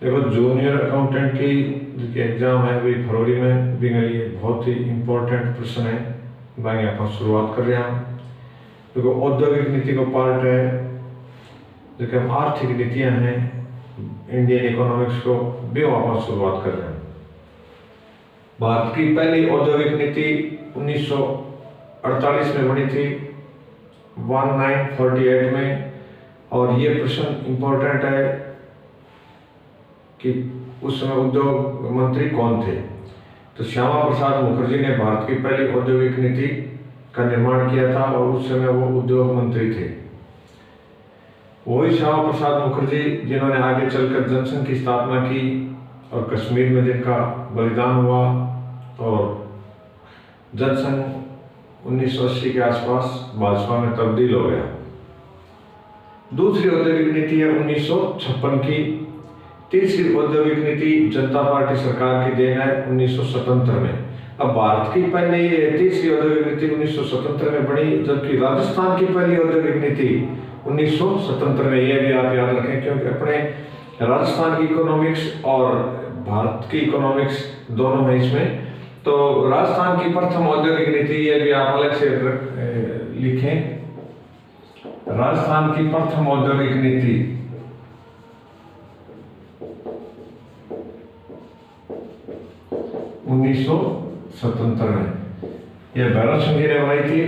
देखो, junior accountant की exam है वही फरवरी में भी लिए बहुत ही इम्पोर्टेंट प्रश्न है। बाकी आप शुरुआत कर रहे हैं। देखो, औद्योगिक नीति को पार्ट है जो हम आर्थिक नीतियां हैं इंडियन इकोनॉमिक्स को भी आप शुरुआत कर रहे हैं। भारत की पहली औद्योगिक नीति 1948 में बनी थी, 1948 में। और ये प्रश्न इम्पोर्टेंट है कि उस समय उद्योग मंत्री कौन थे। तो श्यामा प्रसाद मुखर्जी ने भारत की पहली औद्योगिक नीति का निर्माण किया था और उस समय वो उद्योग मंत्री थे। वही श्यामा प्रसाद मुखर्जी जिन्होंने आगे चलकर जनसंघ की स्थापना की और कश्मीर में जिनका बलिदान हुआ और जनसंघ 1980 के आसपास भाजपा में तब्दील हो गया। दूसरी औद्योगिक नीति है 1956 की। तीसरी औद्योगिक नीति जनता पार्टी सरकार की देन है 1977 में। अब भारत की पहली तीसरी औद्योगिक नीति 1977 में बनी, जबकि राजस्थान की पहली औद्योगिक नीति 1977 में। यह भी आप याद रखें क्योंकि अपने राजस्थान की इकोनॉमिक्स और भारत की इकोनॉमिक्स दोनों है इसमें। तो राजस्थान की प्रथम औद्योगिक नीति, यह भी आप अलग से लिखें। राजस्थान की प्रथम औद्योगिक नीति 1977 में यह भैरव सिंह ने बनाई थी,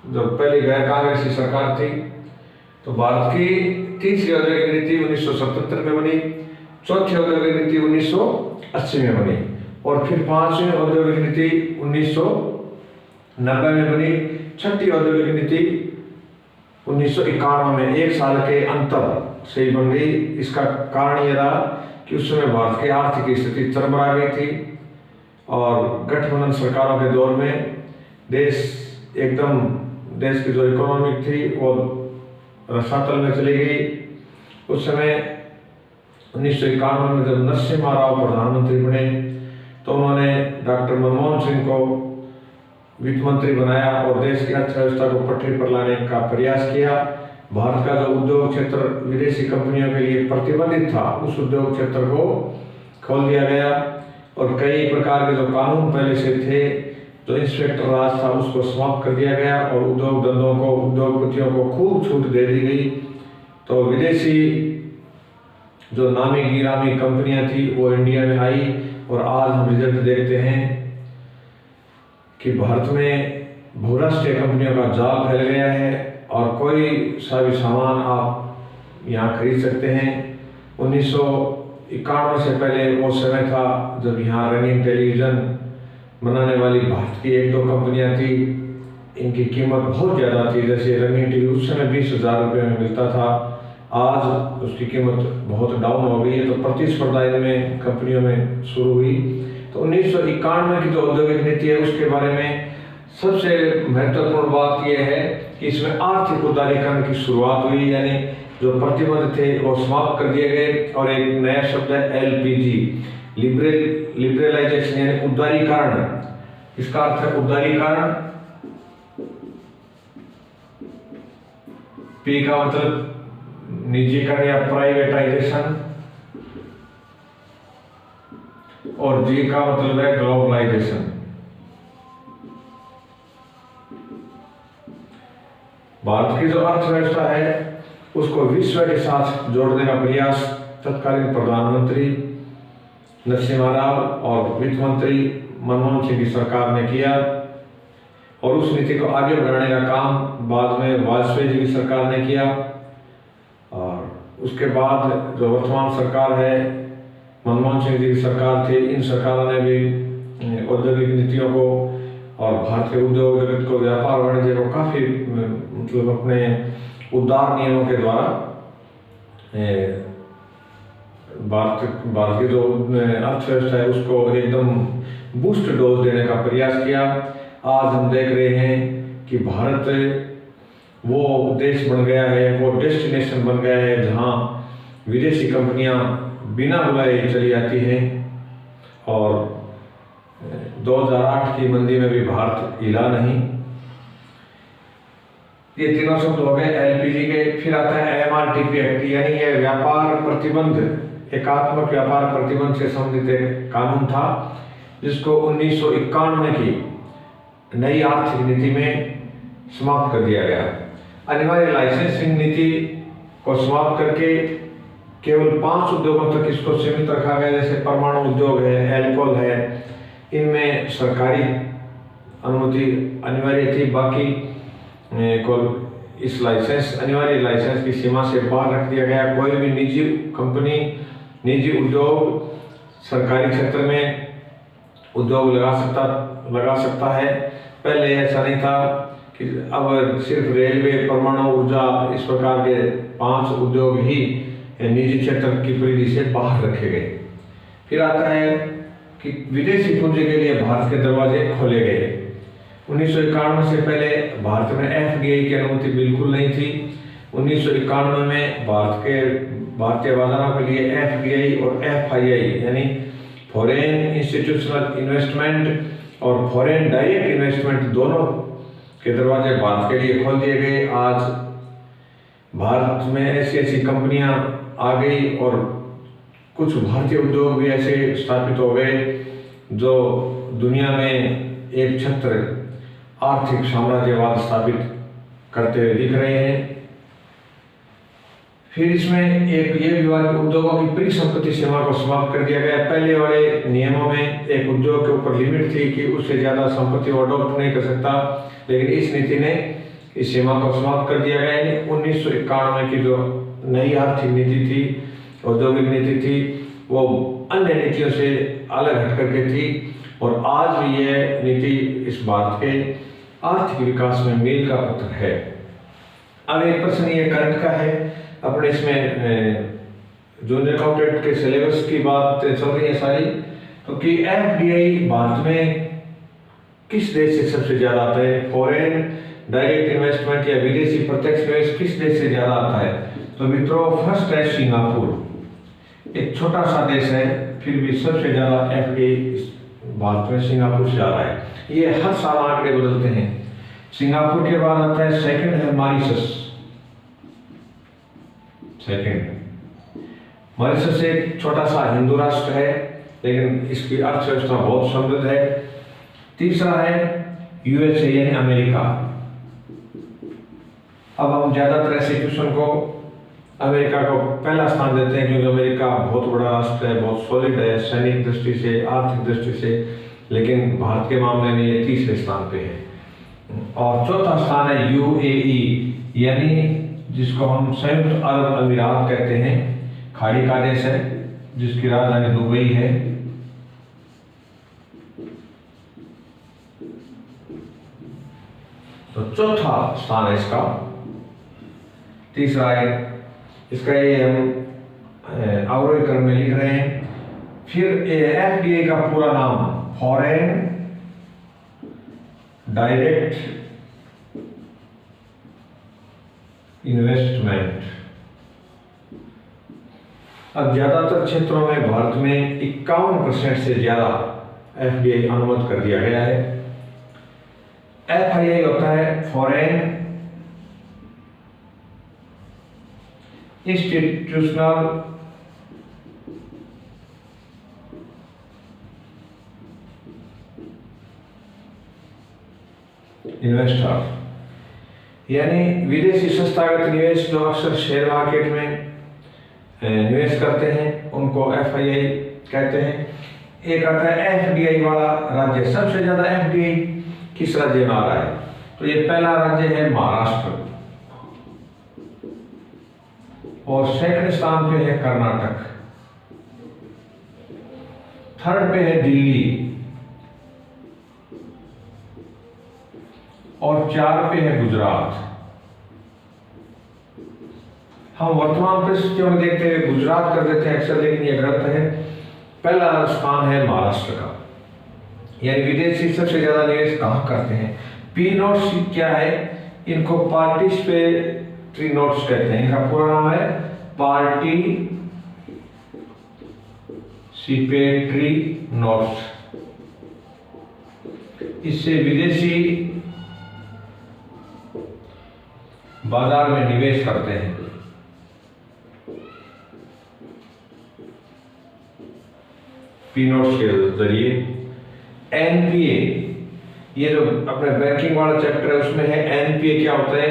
जो पहली गैर कांग्रेसी सरकार थी। तो भारत की तीसरी औद्योगिक नीति 1977 में बनी, चौथी औद्योगिक नीति 1980 में बनी और फिर पांचवी औद्योगिक नीति 1990 में बनी। छठी औद्योगिक नीति 1991 में, 1 साल के अंतर से ही बन गई। इसका कारण यह रहा कि उस समय भारत की आर्थिक स्थिति चरमरा गई थी और गठबंधन सरकारों के दौर में देश की जो इकोनॉमिक थी वो रसातल में चली गई। उस समय 1991 में जब नरसिम्हा राव प्रधानमंत्री बने तो उन्होंने डॉक्टर मनमोहन सिंह को वित्त मंत्री बनाया और देश की अर्थव्यवस्था को पटरी पर लाने का प्रयास किया। भारत का जो उद्योग क्षेत्र विदेशी कंपनियों के लिए प्रतिबंधित था, उस उद्योग क्षेत्र को खोल दिया गया और कई प्रकार के जो कानून पहले से थे, जो इंस्पेक्टर राज था, उसको समाप्त कर दिया गया और उद्योग धंधों को, उद्योगपतियों को खूब छूट दे दी गई। तो विदेशी जो नामी गिरामी कंपनियां थी वो इंडिया में आई और आज हम रिजल्ट देखते हैं कि भारत में बहुराष्ट्रीय कंपनियों का जाल फैल गया है और कोई सा भी सामान आप यहाँ खरीद सकते हैं। 1991 से पहले वो समय था जब यहाँ रंगीन टेलीविज़न बनाने वाली भारत की 1-2 कंपनियां थी। इनकी कीमत बहुत ज़्यादा थी, जैसे रंगीन टीवी उस समय 20,000 रुपये में मिलता था, आज उसकी कीमत बहुत डाउन हो गई है। तो प्रतिस्पर्धा इनमें कंपनियों में शुरू हुई। तो 1991 की जो औद्योगिक नीति है उसके बारे में सबसे महत्वपूर्ण बात यह है कि इसमें आर्थिक उदारीकरण की शुरुआत हुई, यानी जो प्रतिबंध थे वो समाप्त कर दिए गए और एक नया शब्द है LPG, लिबरलाइजेशन, यानी उदारीकरण। इसका अर्थ है उदारीकरण। P का मतलब निजीकरण या प्राइवेटाइजेशन और G का मतलब है ग्लोबलाइजेशन। भारत की जो अर्थव्यवस्था है उसको विश्व के साथ जोड़ने का प्रयास तत्कालीन प्रधानमंत्री नरसिम्हा राव और वित्त मंत्री मनमोहन सिंह की सरकार ने किया और उस नीति को आगे बढ़ाने का काम बाद में वाजपेयी जी की सरकार ने किया। और उसके बाद जो वर्तमान सरकार है, मनमोहन सिंह जी की सरकार थी, इन सरकारों ने भी औद्योगिक नीतियों को और भारत के उद्योग जगत को, व्यापार वाणिज्य को काफ़ी मतलब अपने उदार नियमों के द्वारा भारत की जो अर्थव्यवस्था है उसको एकदम बूस्ट डोज देने का प्रयास किया। आज हम देख रहे हैं कि भारत वो देश बन गया है, वो डेस्टिनेशन बन गया है जहां विदेशी कंपनियां बिना बुलाए चली जाती हैं और 2008 की मंदी में भी भारत हिला नहीं। ये तीनों शब्द हो गए LPG के। फिर आता है MRTP एक्ट, यानी ये व्यापार प्रतिबंध एकात्मक व्यापार प्रतिबंध से संबंधित एक कानून था, जिसको 1991 की नई आर्थिक नीति में समाप्त कर दिया गया। अनिवार्य लाइसेंसिंग नीति को समाप्त करके केवल 5 उद्योगों तक इसको सीमित रखा गया, जैसे परमाणु उद्योग है, एल्कोहल है, इनमें सरकारी अनुमति अनिवार्य थी। बाकी को इस लाइसेंस अनिवार्य लाइसेंस की सीमा से बाहर रख दिया गया। कोई भी निजी कंपनी, निजी उद्योग सरकारी क्षेत्र में उद्योग लगा सकता है। पहले ऐसा नहीं था कि अब सिर्फ रेलवे, परमाणु ऊर्जा, इस प्रकार के 5 उद्योग ही निजी क्षेत्र की परिधि से बाहर रखे गए। फिर आता है कि विदेशी पूंजी के लिए भारत के दरवाजे खोले गए। 1991 से पहले भारत में एफडीआई की अनुमति बिल्कुल नहीं थी। 1991 में भारतीय बाजारों के लिए एफडीआई और एफआईआई यानी फॉरेन इंस्टीट्यूशनल इन्वेस्टमेंट और फॉरेन डायरेक्ट इन्वेस्टमेंट दोनों के दरवाजे भारत के लिए खोल दिए गए। आज भारत में ऐसी कंपनियां आ गई और कुछ भारतीय उद्योग भी ऐसे स्थापित हो गए जो दुनिया में एक छत्र आर्थिक साम्राज्यवाद स्थापित करते हुए दिख रहे हैं। फिर इसमें एक ये भी हुआ कि उद्योगों की परिसंपत्ति सीमा को समाप्त कर दिया गया। पहले वाले नियमों में एक उद्योग के ऊपर लिमिट थी कि उससे ज्यादा संपत्ति वो अडॉप्ट नहीं कर सकता, लेकिन इस नीति ने इस सीमा को समाप्त कर दिया गया। 1991 की जो नई आर्थिक नीति थी, औद्योगिक नीति थी, वो अन्य नीतियों से अलग हट करके थी और आज भी यह नीति इस भारत के आर्थिक विकास में मील का पत्थर है। अब एक प्रश्न ये करंट का है, अपने इसमें जूनियर अकाउंटेंट के सिलेबस की बात चल रही है सारी, तो कि एफडीआई भारत में किस देश से सबसे ज्यादा आता है? फॉरेन डायरेक्ट इन्वेस्टमेंट या विदेशी प्रत्यक्ष निवेश किस देश से ज्यादा आता है? तो मित्रों, फर्स्ट है सिंगापुर। एक छोटा सा देश है, फिर भी सबसे ज्यादा एफडीआई भारत में सिंगापुर से आ रहा है। ये हर साल आंकड़े बदलते हैं। सिंगापुर के बाद आता है सेकंड है मॉरिशस। मॉरिशस एक छोटा सा हिंदू राष्ट्र है, लेकिन इसकी अर्थव्यवस्था बहुत समृद्ध है। तीसरा है यूएसए यानी अमेरिका। अब हम ज्यादातर ऐसे क्वेश्चन को अमेरिका को पहला स्थान देते हैं, क्योंकि अमेरिका बहुत बड़ा राष्ट्र है, बहुत सॉलिड है सैनिक दृष्टि से, आर्थिक दृष्टि से, लेकिन भारत के मामले में ये तीसरे स्थान पे है। और चौथा स्थान है यूएई, यानी जिसको हम संयुक्त अरब अमीरात कहते हैं, खाड़ी का देश है जिसकी राजधानी दुबई है। तो चौथा स्थान है इसका। तीसरा है इसका, ये हम अवरोही क्रम में लिख रहे हैं। फिर एफडीआई का पूरा नाम फॉरेन डायरेक्ट इन्वेस्टमेंट। अब ज्यादातर क्षेत्रों में भारत में 51% से ज्यादा एफडीआई अनुमत कर दिया गया है। एफआईआई होता है फॉरेन इंस्टीट्यूशनल इन्वेस्टर, यानी विदेशी संस्थागत निवेश जो अक्सर शेयर मार्केट में निवेश करते हैं, उनको एफआईआई कहते हैं। एक आता है एफडीआई वाला राज्य। सबसे ज्यादा एफडीआई किस राज्य में आ रहा है? तो ये पहला राज्य है महाराष्ट्र, और सेकंड स्थान पे है कर्नाटक, थर्ड पे है दिल्ली, और 4 पे है गुजरात। हम वर्तमान परिस्थितियों में देखते हुए गुजरात कर देते हैं अक्सर, लेकिन यह गलत है। पहला स्थान है महाराष्ट्र का, यानी विदेशी सबसे ज्यादा निवेश कहां करते हैं। पी नोट्स क्या है? इनको पार्टिसिपेटरी नोट्स कहते हैं। इनका पूरा नाम है पार्टिसिपेटरी नोट्स। इससे विदेशी बाजार में निवेश करते हैं। पी नोट्स के जरिए। एनपीए, ये जो अपने बैंकिंग वाला चैप्टर है उसमें है एनपीए क्या होता है,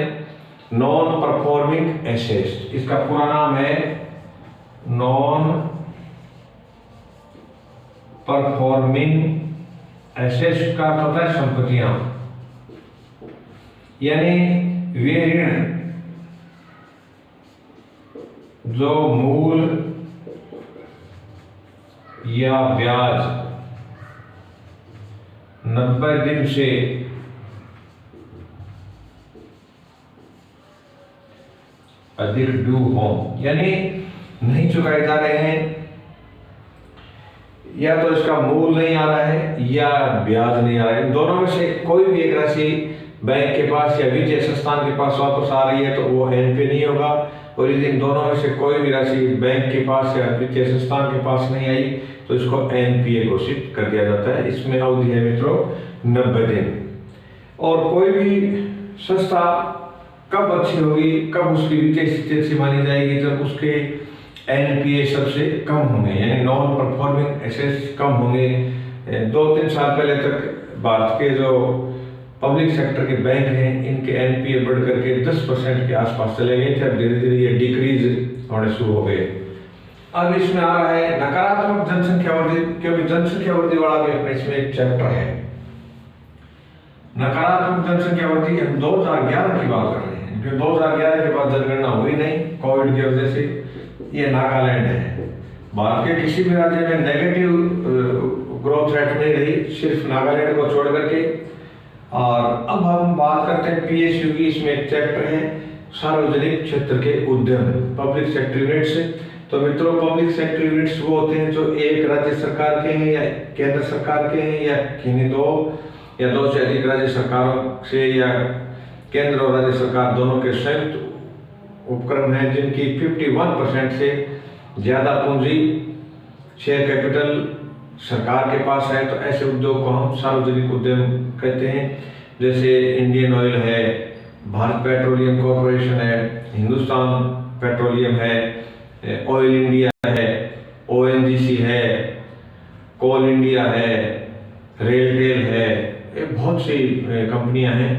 नॉन परफॉर्मिंग एसेट्स। इसका पूरा नाम है नॉन परफॉर्मिंग एसेट्स का अर्थ होता है संपत्तियां, यानी वे ऋण जो मूल या ब्याज 90 दिन से अधिक ड्यू हो, यानी नहीं चुकाए जा रहे हैं, या तो इसका मूल नहीं आ रहा है या ब्याज नहीं आ रहा है, दोनों में से कोई भी एक राशि बैंक के पास या वित्तीय संस्थान के पास वापस आ रही है तो वो एनपीए नहीं होगा। और यदि इन दोनों में से कोई भी राशि बैंक के पास या वित्तीय संस्थान के पास नहीं आई तो इसको एनपीए घोषित कर दिया जाता है। इसमें अवधि है मित्रों 90 दिन। और कोई भी संस्था कब अच्छी होगी, कब उसकी वित्तीय स्थिति अच्छी मानी जाएगी, जब उसके एनपीए सबसे कम होंगे, यानी नॉन परफॉर्मिंग एसेट्स कम होंगे। 2-3 साल पहले तक भारत के जो पब्लिक सेक्टर के बैंक हैं इनके एनपीए बढ़ करके 10% के आसपास चले गए थे, अब धीरे धीरे ये डिक्रीज होने शुरू हो गए। अब इसमें आ रहा है नकारात्मक जनसंख्या वृद्धि, क्योंकि जनसंख्या वृद्धि वाला भी अपने इसमें एक चैप्टर है। नकारात्मक जनसंख्या वृद्धि हम 2011 की बात कर रहे हैं, क्योंकि 2011 के बाद जनगणना हुई नहीं कोविड की वजह से। ये नागालैंड है, भारत के किसी भी राज्य में नेगेटिव ग्रोथ रेट नहीं रही, सिर्फ नागालैंड को छोड़ करके। और अब हम बात करते हैं पीएसयू की। इसमें एक चैप्टर है सार्वजनिक क्षेत्र के उद्यम, पब्लिक सेक्टर यूनिट्स। तो मित्रों पब्लिक सेक्टर यूनिट्स वो होते हैं जो एक राज्य सरकार के हैं या केंद्र सरकार के हैं या किन्हीं 2 या 2 से अधिक राज्य सरकारों से या केंद्र और राज्य सरकार दोनों के संयुक्त उपक्रम हैं, जिनकी 51% से ज्यादा पूंजी शेयर कैपिटल सरकार के पास है। तो ऐसे उद्योग को हम सार्वजनिक उद्यम कहते हैं। जैसे इंडियन ऑयल है, भारत पेट्रोलियम कॉर्पोरेशन है, हिंदुस्तान पेट्रोलियम है, ऑयल इंडिया है, ओएनजीसी है, कोल इंडिया है, रेलटेल है, ये बहुत सी कंपनियां हैं,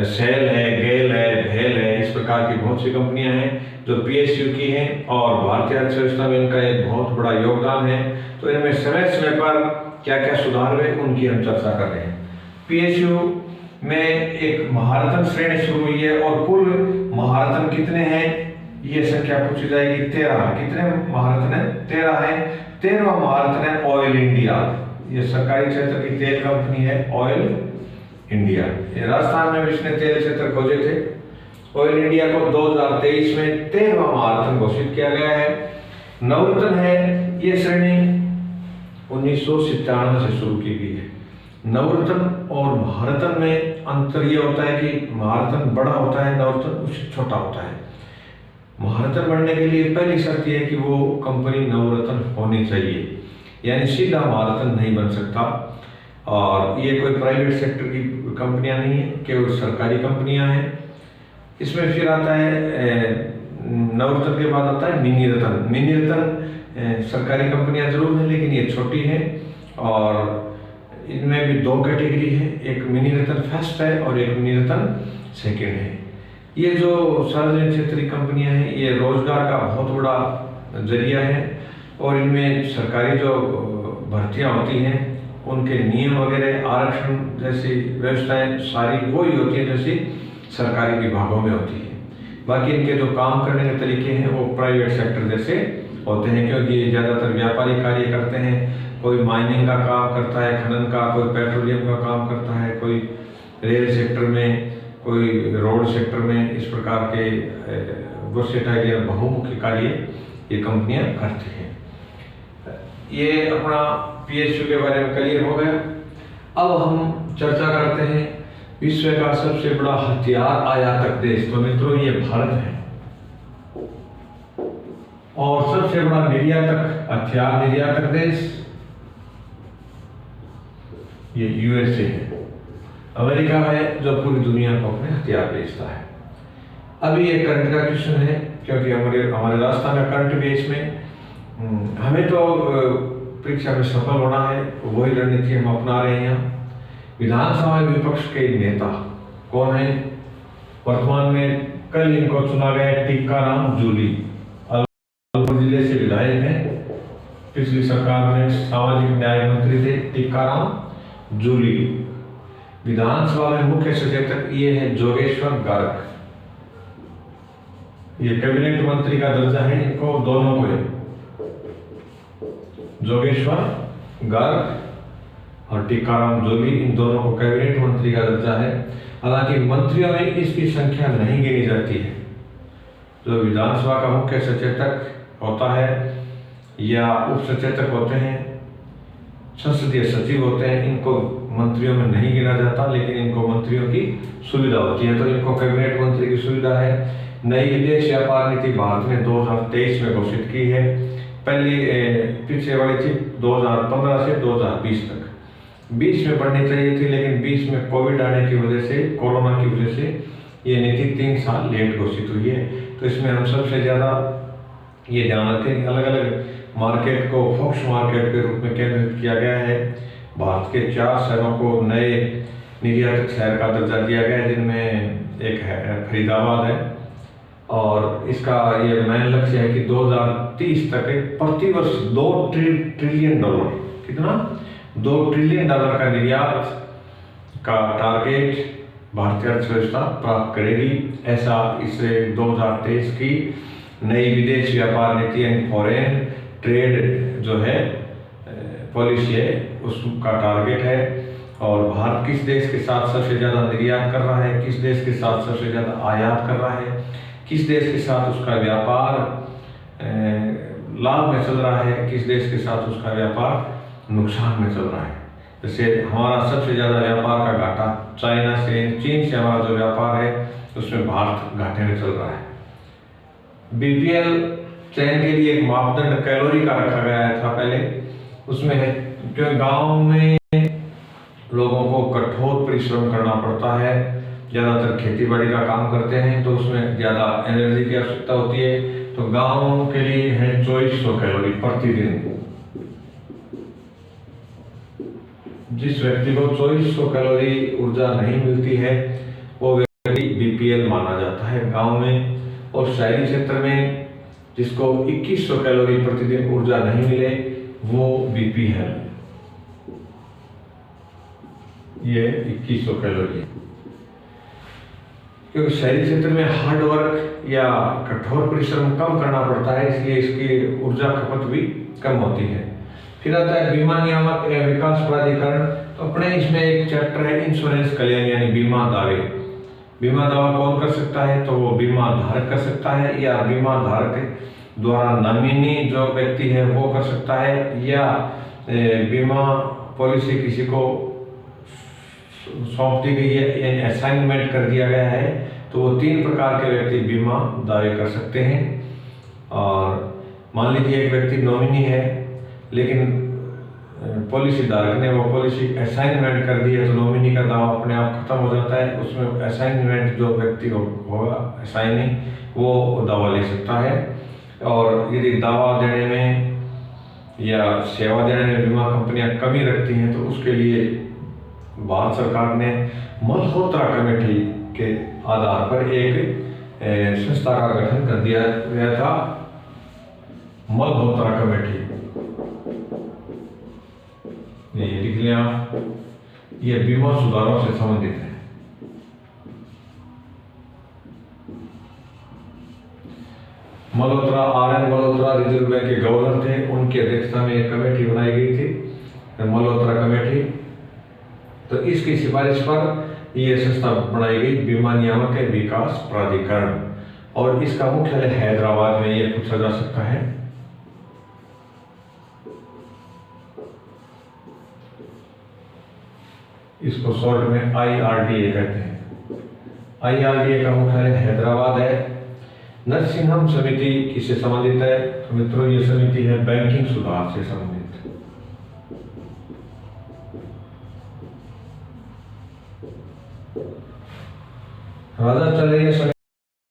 सेल है, गेल है, भेल है, इस प्रकार की बहुत सी कंपनियां हैं जो पीएसयू की हैं और भारतीय अर्थव्यवस्था में इनका एक बहुत बड़ा योगदान है। तो इनमें समय समय पर क्या क्या सुधार हुए उनकी हम चर्चा कर रहे हैं। पीएसयू में एक महारत्न श्रेणी शुरू हुई है और कुल महारत्न कितने हैं ये संख्या पूछी जाएगी। 13। कितने महारत्न है? 13 है। 13वां महारत्न है ऑयल इंडिया। ये सरकारी क्षेत्र की तेल कंपनी है ऑयल इंडिया। ये राजस्थान में इसने तेल क्षेत्र खोजे थे। ऑयल इंडिया को 2023 में 13वां महारत्न घोषित किया गया है। नवरत्न है ये श्रेणी 1997 से शुरू की गई है। नवरत्न और महारत्न में अंतर ये होता है कि महारत्न बड़ा होता है, नवरत्न उससे छोटा होता है। महारत्न बनने के लिए पहली शर्त यह है कि वो कंपनी नवरत्न होनी चाहिए, यानी सीधा महारत्न नहीं बन सकता। और ये कोई प्राइवेट सेक्टर की कंपनियां नहीं है, केवल सरकारी कंपनियां हैं। इसमें फिर आता है नवरत्न के बाद आता है मिनी रत्न। मिनी रत्न सरकारी कंपनियां जरूर हैं लेकिन ये छोटी हैं और इनमें भी 2 कैटेगरी है, एक मिनी रत्न फर्स्ट है और एक मिनी रत्न सेकेंड है। ये जो सार्वजनिक क्षेत्र की कंपनियां हैं ये रोजगार का बहुत बड़ा जरिया है और इनमें सरकारी जो भर्तियां होती हैं उनके नियम वगैरह आरक्षण जैसी व्यवस्थाएं सारी वही होती है जैसी सरकारी विभागों में होती है। बाकी इनके जो काम करने के तरीके हैं वो प्राइवेट सेक्टर जैसे होते हैं, क्योंकि ये ज़्यादातर व्यापारिक कार्य करते हैं। कोई माइनिंग का काम करता है, खनन का, कोई पेट्रोलियम का काम करता है, कोई रेल सेक्टर में, कोई रोड सेक्टर में, इस प्रकार के वर्सेटाइल या बहुमुखी कार्य ये कंपनियां करती हैं। ये अपना पीएसयू के बारे में क्लियर हो गया। अब हम चर्चा करते हैं विश्व का सबसे बड़ा हथियार आयातक देश। तो मित्रों ये भारत है और सबसे बड़ा निर्यातक हथियार निर्यातक देश ये यूएसए है। अमेरिका है जो पूरी दुनिया को अपने हथियार बेचता है। अभी ये करंट का क्वेश्चन है क्योंकि हमारे राजस्थान का करंट बेस में हमें तो परीक्षा में सफल होना है वही रणनीति हम अपना रहे हैं। विधानसभा में विपक्ष के नेता कौन है? वर्तमान में कल इनको चुना गया है टीकाराम जूली, अलवर जिले से विधायक हैं। पिछली सरकार में सामाजिक न्याय मंत्री थे टीकाराम जूली। विधानसभा में मुख्य सचेतक ये है जोगेश्वर गर्ग। ये कैबिनेट मंत्री का दर्जा है इनको, दोनों को है, जोगेश्वर गर्ग और टीकाराम जूली, इन दोनों को कैबिनेट मंत्री का दर्जा है। हालांकि मंत्रियों में इसकी संख्या नहीं गिनी जाती है। जो विधानसभा का मुख्य सचेतक होता है या उप सचेतक होते हैं, संसदीय सचिव होते हैं, इनको मंत्रियों में नहीं गिना जाता, लेकिन इनको मंत्रियों की सुविधा होती है, तो इनको कैबिनेट मंत्री की सुविधा है। नई विदेश व्यापार नीति भारत ने 2023 में घोषित की है। पहली पीछे वाली थी 2015 से 2020 तक, 20 में बढ़नी चाहिए थी, लेकिन 20 में कोविड आने की वजह से, कोरोना की वजह से ये नीति 3 साल लेट घोषित हुई है। तो इसमें हम सबसे ज़्यादा ये ध्यान रखें कि अलग अलग मार्केट को फोक्स मार्केट के रूप में केंद्रित किया गया है। भारत के 4 शहरों को नए निर्यातक शहर का दर्जा दिया गया है, जिनमें एक है फरीदाबाद है, और इसका ये मेन लक्ष्य है कि 2030 तक प्रतिवर्ष $2 ट्रिलियन, कितना? $2 ट्रिलियन का निर्यात का टारगेट भारतीय अर्थव्यवस्था प्राप्त करेगी। ऐसा इसे 2023 की नई विदेश व्यापार नीति एंड फॉरेन ट्रेड जो है पॉलिसी है उसका टारगेट है। और भारत किस देश के साथ सबसे ज़्यादा निर्यात कर रहा है, किस देश के साथ सबसे ज़्यादा आयात कर रहा है, किस देश के साथ उसका व्यापार लाभ में चल रहा है, किस देश के साथ उसका व्यापार नुकसान में चल रहा है। जैसे हमारा सबसे ज़्यादा व्यापार का घाटा चाइना से, चीन से हमारा जो व्यापार है उसमें भारत घाटे में चल रहा है। बीपीएल चयन के लिए एक मापदंड कैलोरी का रखा गया था पहले, उसमें है क्योंकि गाँव में लोगों को कठोर परिश्रम करना पड़ता है, ज़्यादातर खेती बाड़ी का काम करते हैं, तो उसमें ज़्यादा एनर्जी की आवश्यकता होती है। तो गाँव के लिए है 2400 कैलोरी प्रतिदिन। जिस व्यक्ति को 2400 कैलोरी ऊर्जा नहीं मिलती है वो व्यक्ति बीपीएल माना जाता है गांव में। और शहरी क्षेत्र में जिसको 2100 कैलोरी प्रतिदिन ऊर्जा नहीं मिले वो बीपी है, ये 2100 कैलोरी है। क्योंकि शहरी क्षेत्र में हार्ड वर्क या कठोर परिश्रम कम करना पड़ता है, इसलिए इसकी ऊर्जा खपत भी कम होती है। फिर आता है बीमा नियामक विकास प्राधिकरण। तो अपने इसमें एक चैप्टर है इंश्योरेंस कल्याण यानी बीमा दावे। बीमा दावा कौन कर सकता है? तो वो बीमा धारक कर सकता है, या बीमा धारक द्वारा नॉमिनी जो व्यक्ति है वो कर सकता है, या बीमा पॉलिसी किसी को सौंप दी गई है यानी असाइनमेंट कर दिया गया है, तो वो 3 प्रकार के व्यक्ति बीमा दावे कर सकते हैं। और मान लीजिए एक व्यक्ति नॉमिनी है लेकिन पॉलिसी धारक ने वो पॉलिसी असाइनमेंट कर दी है, तो नॉमिनी का दावा अपने आप खत्म हो जाता है। उसमें असाइनमेंट जो व्यक्ति होगा असाइनी वो दावा ले सकता है। और यदि दावा देने में या सेवा देने में बीमा कंपनियां कमी रखती हैं तो उसके लिए भारत सरकार ने मल्होत्रा कमेटी के आधार पर एक संस्था का गठन कर दिया गया था, मल्होत्रा कमेटी। ये लिख लिया, ये बीमा सुधारों से संबंधित है। Malhotra RN Malhotra reserve bank के गवर्नर थे, उनकी अध्यक्षता में एक कमेटी बनाई गई थी, मल्होत्रा कमेटी। तो इसकी सिफारिश पर यह संस्था बनाई गई बीमा नियामक विकास प्राधिकरण, और इसका मुख्यालय हैदराबाद में। यह पूछा जा सकता है। इसको शॉर्ट में IRDA कहते हैं। IRDA का मुख्यालय हैदराबाद है। नरसिंहम समिति किससे संबंधित है? तो मित्रों ये समिति है बैंकिंग सुधार से संबंधित। राजा चल रही है